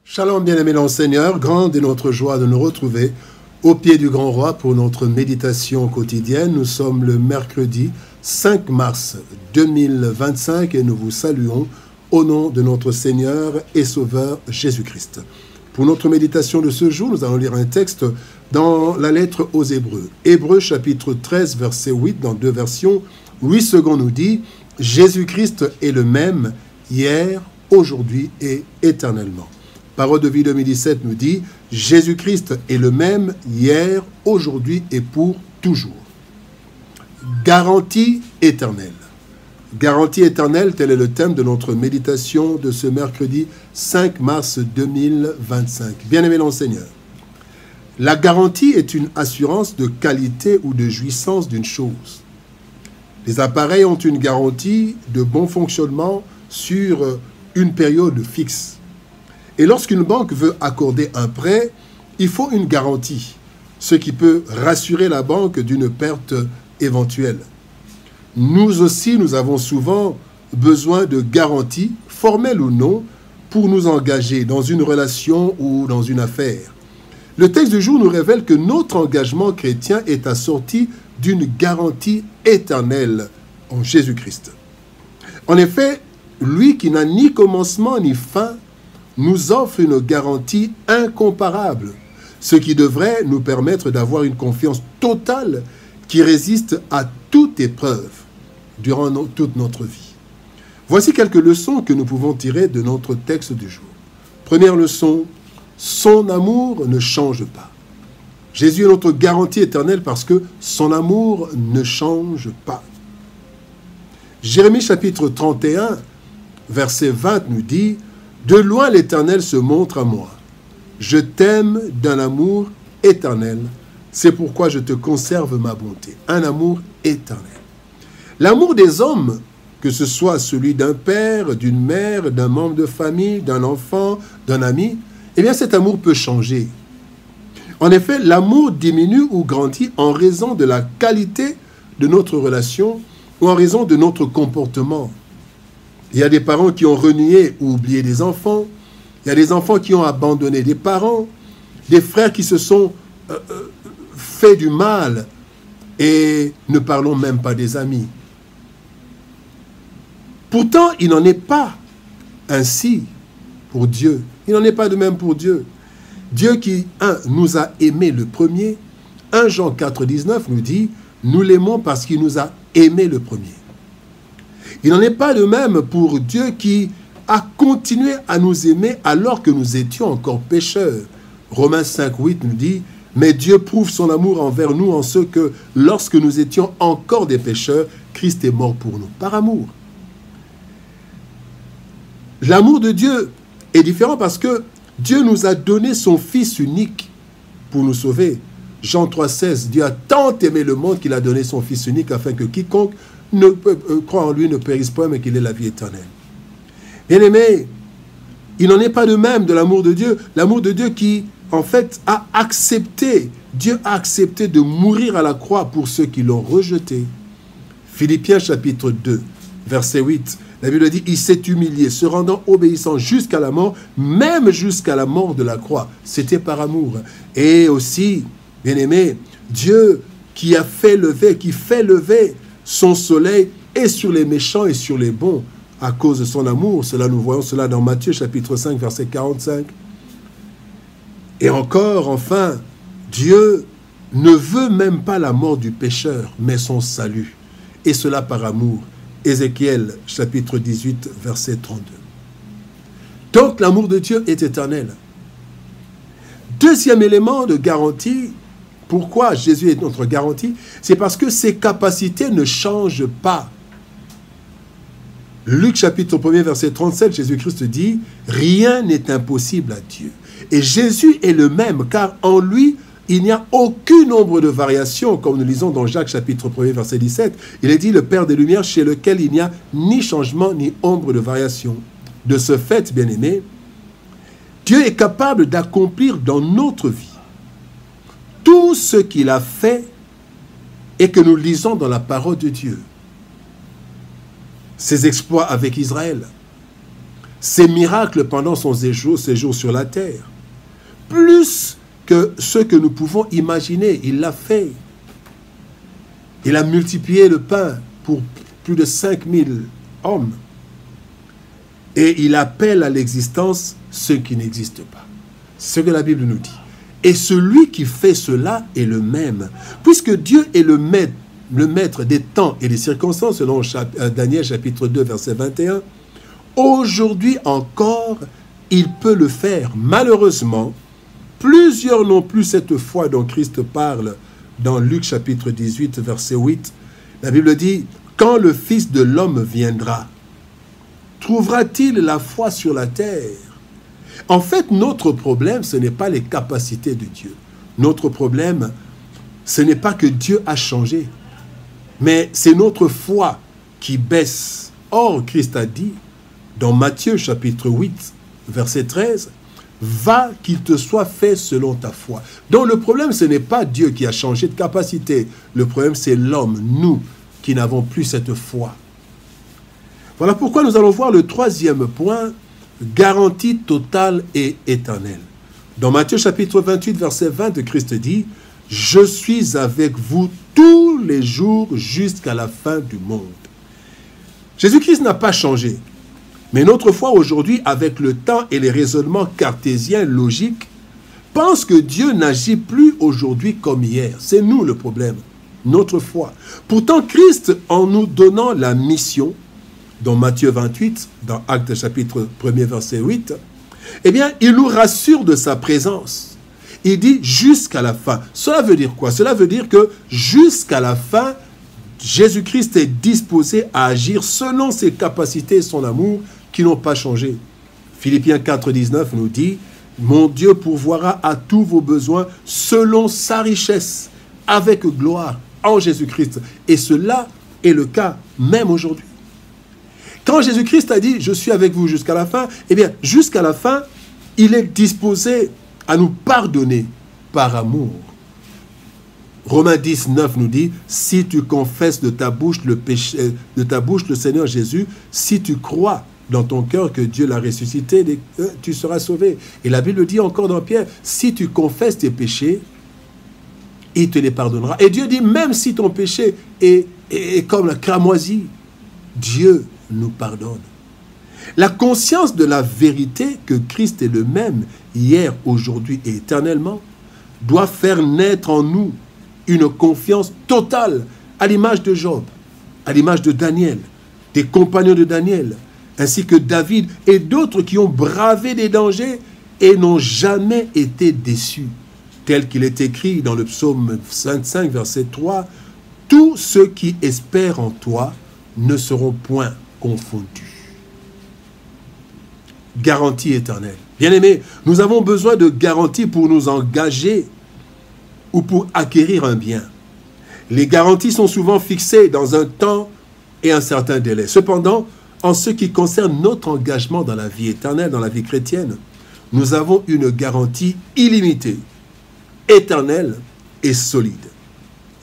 Shalom, bien-aimés dans le Seigneur, grande est notre joie de nous retrouver au pied du Grand Roi pour notre méditation quotidienne. Nous sommes le mercredi 5 mars 2025 et nous vous saluons au nom de notre Seigneur et Sauveur Jésus-Christ. Pour notre méditation de ce jour, nous allons lire un texte dans la lettre aux Hébreux. Hébreux chapitre 13, verset 8, dans deux versions. 8 secondes nous dit « Jésus-Christ est le même hier, aujourd'hui et éternellement ». Parole de vie 2017 nous dit « Jésus-Christ est le même hier, aujourd'hui et pour toujours ». Garantie éternelle. Garantie éternelle, tel est le thème de notre méditation de ce mercredi 5 mars 2025. Bien-aimés dans le Seigneur, la garantie est une assurance de qualité ou de jouissance d'une chose. Les appareils ont une garantie de bon fonctionnement sur une période fixe. Et lorsqu'une banque veut accorder un prêt, il faut une garantie, ce qui peut rassurer la banque d'une perte éventuelle. Nous aussi, nous avons souvent besoin de garanties, formelles ou non, pour nous engager dans une relation ou dans une affaire. Le texte du jour nous révèle que notre engagement chrétien est assorti d'une garantie éternelle en Jésus-Christ. En effet, lui qui n'a ni commencement ni fin, nous offre une garantie incomparable, ce qui devrait nous permettre d'avoir une confiance totale qui résiste à toute épreuve durant toute notre vie. Voici quelques leçons que nous pouvons tirer de notre texte du jour. Première leçon, son amour ne change pas. Jésus est notre garantie éternelle parce que son amour ne change pas. Jérémie chapitre 31, verset 20 nous dit « De loin l'Éternel se montre à moi. Je t'aime d'un amour éternel. C'est pourquoi je te conserve ma bonté. » Un amour éternel. L'amour des hommes, que ce soit celui d'un père, d'une mère, d'un membre de famille, d'un enfant, d'un ami, eh bien cet amour peut changer. En effet, l'amour diminue ou grandit en raison de la qualité de notre relation ou en raison de notre comportement. Il y a des parents qui ont renié ou oublié des enfants. Il y a des enfants qui ont abandonné des parents. Des frères qui se sont fait du mal. Et ne parlons même pas des amis. Pourtant, il n'en est pas ainsi pour Dieu. Il n'en est pas de même pour Dieu. Dieu qui, nous a aimés le premier. 1 Jean 4, 19 nous dit « Nous l'aimons parce qu'il nous a aimés le premier ». Il n'en est pas de même pour Dieu qui a continué à nous aimer alors que nous étions encore pécheurs. Romains 5, 8 nous dit « Mais Dieu prouve son amour envers nous en ce que, lorsque nous étions encore des pécheurs, Christ est mort pour nous. » Par amour. L'amour de Dieu est différent parce que Dieu nous a donné son Fils unique pour nous sauver. Jean 3, 16, Dieu a tant aimé le monde qu'il a donné son Fils unique afin que quiconque ne croit en lui ne périsse point, mais qu'il ait la vie éternelle. Bien-aimés, il n'en est pas de même de l'amour de Dieu. L'amour de Dieu qui, en fait, a accepté, Dieu a accepté de mourir à la croix pour ceux qui l'ont rejeté. Philippiens chapitre 2, verset 8, la Bible dit, il s'est humilié, se rendant obéissant jusqu'à la mort, même jusqu'à la mort de la croix. C'était par amour. Et aussi, bien-aimés, Dieu qui fait lever son soleil est sur les méchants et sur les bons à cause de son amour. Cela, nous voyons cela dans Matthieu chapitre 5, verset 45. Et encore, enfin, Dieu ne veut même pas la mort du pécheur, mais son salut. Et cela par amour. Ézéchiel chapitre 18, verset 32. Donc l'amour de Dieu est éternel. Deuxième élément de garantie. Pourquoi Jésus est notre garantie? C'est parce que ses capacités ne changent pas. Luc chapitre 1, verset 37, Jésus-Christ dit « Rien n'est impossible à Dieu ». Et Jésus est le même, car en lui, il n'y a aucun nombre de variations, comme nous lisons dans Jacques chapitre 1, verset 17. Il est dit « Le Père des Lumières, chez lequel il n'y a ni changement, ni ombre de variation ». De ce fait, bien-aimés, Dieu est capable d'accomplir dans notre vie tout ce qu'il a fait et que nous lisons dans la parole de Dieu. Ses exploits avec Israël, ses miracles pendant son séjour sur la terre. Plus que ce que nous pouvons imaginer, il l'a fait. Il a multiplié le pain pour plus de 5000 hommes. Et il appelle à l'existence ceux qui n'existent pas. C'est ce que la Bible nous dit. Et celui qui fait cela est le même. Puisque Dieu est le maître des temps et des circonstances, selon Daniel chapitre 2, verset 21, aujourd'hui encore, il peut le faire. Malheureusement, plusieurs n'ont plus cette foi dont Christ parle dans Luc chapitre 18, verset 8. La Bible dit, « Quand le Fils de l'homme viendra, trouvera-t-il la foi sur la terre ?» En fait, notre problème, ce n'est pas les capacités de Dieu. Notre problème, ce n'est pas que Dieu a changé, mais c'est notre foi qui baisse. Or, Christ a dit, dans Matthieu chapitre 8, verset 13, « Va qu'il te soit fait selon ta foi. » Donc le problème, ce n'est pas Dieu qui a changé de capacité. Le problème, c'est l'homme, nous, qui n'avons plus cette foi. Voilà pourquoi nous allons voir le troisième point, garantie totale et éternelle. Dans Matthieu chapitre 28, verset 20, Christ dit, « Je suis avec vous tous les jours jusqu'à la fin du monde. » Jésus-Christ n'a pas changé. Mais notre foi aujourd'hui, avec le temps et les raisonnements cartésiens logiques, pense que Dieu n'agit plus aujourd'hui comme hier. C'est nous le problème, notre foi. Pourtant, Christ, en nous donnant la mission, dans Matthieu 28, dans Actes chapitre 1er, verset 8, eh bien, il nous rassure de sa présence. Il dit jusqu'à la fin. Cela veut dire quoi? Cela veut dire que jusqu'à la fin, Jésus-Christ est disposé à agir selon ses capacités et son amour qui n'ont pas changé. Philippiens 4, 19 nous dit, « Mon Dieu pourvoira à tous vos besoins selon sa richesse, avec gloire en Jésus-Christ. » Et cela est le cas même aujourd'hui. Quand Jésus-Christ a dit « Je suis avec vous jusqu'à la fin », eh bien, jusqu'à la fin, il est disposé à nous pardonner par amour. Romains 10, 9 nous dit « Si tu confesses de ta bouche le Seigneur Jésus, si tu crois dans ton cœur que Dieu l'a ressuscité, tu seras sauvé. » Et la Bible dit encore dans Pierre « Si tu confesses tes péchés, il te les pardonnera. » Et Dieu dit « Même si ton péché est comme la cramoisie, Dieu nous pardonne. » La conscience de la vérité que Christ est le même hier, aujourd'hui et éternellement doit faire naître en nous une confiance totale à l'image de Job, à l'image de Daniel, des compagnons de Daniel, ainsi que David et d'autres qui ont bravé des dangers et n'ont jamais été déçus. Tel qu'il est écrit dans le psaume 25, verset 3, « Tous ceux qui espèrent en toi ne seront point confondus. » Garantie éternelle. Bien-aimés, nous avons besoin de garanties pour nous engager ou pour acquérir un bien. Les garanties sont souvent fixées dans un temps et un certain délai. Cependant, en ce qui concerne notre engagement dans la vie éternelle, dans la vie chrétienne, nous avons une garantie illimitée, éternelle et solide.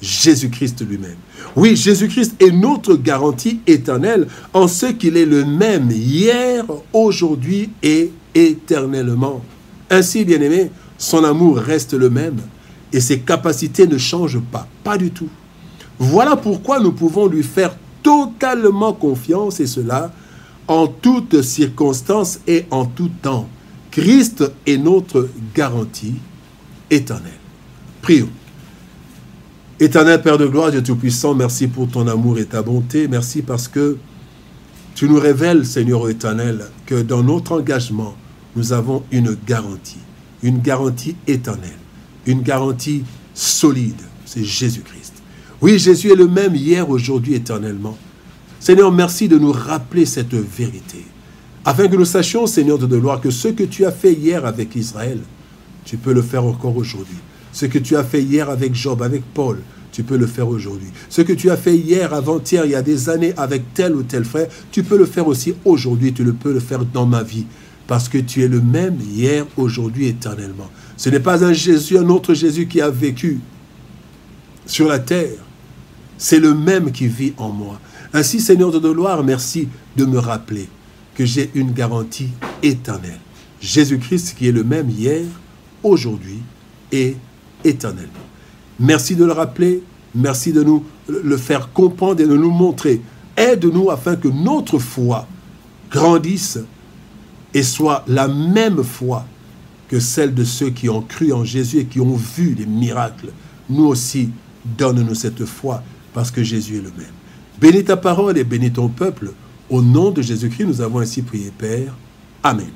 Jésus-Christ lui-même. Oui, Jésus-Christ est notre garantie éternelle en ce qu'il est le même hier, aujourd'hui et éternellement. Ainsi, bien-aimé, son amour reste le même et ses capacités ne changent pas, pas du tout. Voilà pourquoi nous pouvons lui faire totalement confiance, et cela en toutes circonstances et en tout temps. Christ est notre garantie éternelle. Prions. Éternel Père de gloire, Dieu Tout-Puissant, merci pour ton amour et ta bonté. Merci parce que tu nous révèles, Seigneur éternel, que dans notre engagement, nous avons une garantie éternelle, une garantie solide. C'est Jésus-Christ. Oui, Jésus est le même hier, aujourd'hui, éternellement. Seigneur, merci de nous rappeler cette vérité, afin que nous sachions, Seigneur de gloire, que ce que tu as fait hier avec Israël, tu peux le faire encore aujourd'hui. Ce que tu as fait hier avec Job, avec Paul, tu peux le faire aujourd'hui. Ce que tu as fait hier, avant-hier, il y a des années avec tel ou tel frère, tu peux le faire aussi aujourd'hui, tu peux le faire dans ma vie. Parce que tu es le même hier, aujourd'hui, éternellement. Ce n'est pas un Jésus, un autre Jésus qui a vécu sur la terre. C'est le même qui vit en moi. Ainsi, Seigneur de gloire, merci de me rappeler que j'ai une garantie éternelle. Jésus-Christ qui est le même hier, aujourd'hui et éternellement. Merci de le rappeler, merci de nous le faire comprendre et de nous montrer. Aide-nous afin que notre foi grandisse et soit la même foi que celle de ceux qui ont cru en Jésus et qui ont vu les miracles. Nous aussi, donne-nous cette foi parce que Jésus est le même. Bénis ta parole et bénis ton peuple. Au nom de Jésus-Christ, nous avons ainsi prié, Père. Amen.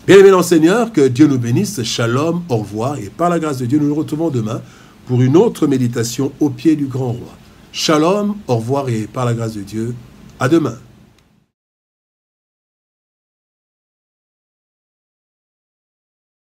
Bien-aimés dans le Seigneur, que Dieu nous bénisse. Shalom, au revoir. Et par la grâce de Dieu, nous nous retrouvons demain pour une autre méditation au pied du grand roi. Shalom, au revoir et par la grâce de Dieu, à demain.